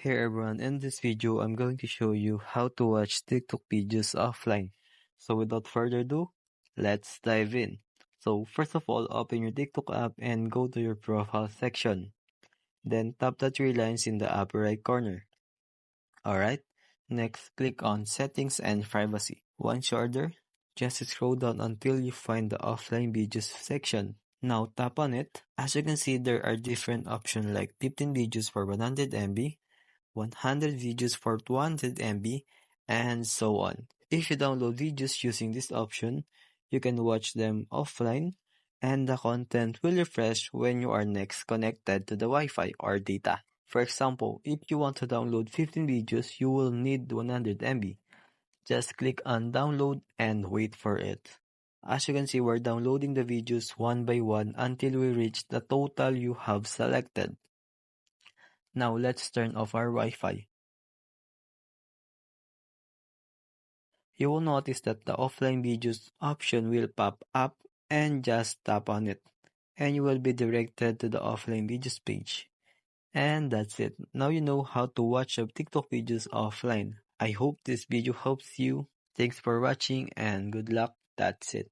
Hey everyone, in this video I'm going to show you how to watch TikTok videos offline. So without further ado, let's dive in. So first of all, open your TikTok app and go to your profile section. Then tap the three lines in the upper right corner. Alright, next click on settings and privacy. Once you're there, just scroll down until you find the offline videos section. Now tap on it. As you can see, there are different options like 15 videos for 100 MB, 100 videos for 200 MB, and so on. If you download videos using this option, you can watch them offline, and the content will refresh when you are next connected to the Wi-Fi or data. For example, if you want to download 15 videos, you will need 100 MB. Just click on download and wait for it. As you can see, we're downloading the videos one by one until we reach the total you have selected. Now let's turn off our Wi-Fi. You will notice that the offline videos option will pop up and just tap on it, and you will be directed to the offline videos page. And that's it. Now you know how to watch your TikTok videos offline. I hope this video helps you. Thanks for watching and good luck. That's it.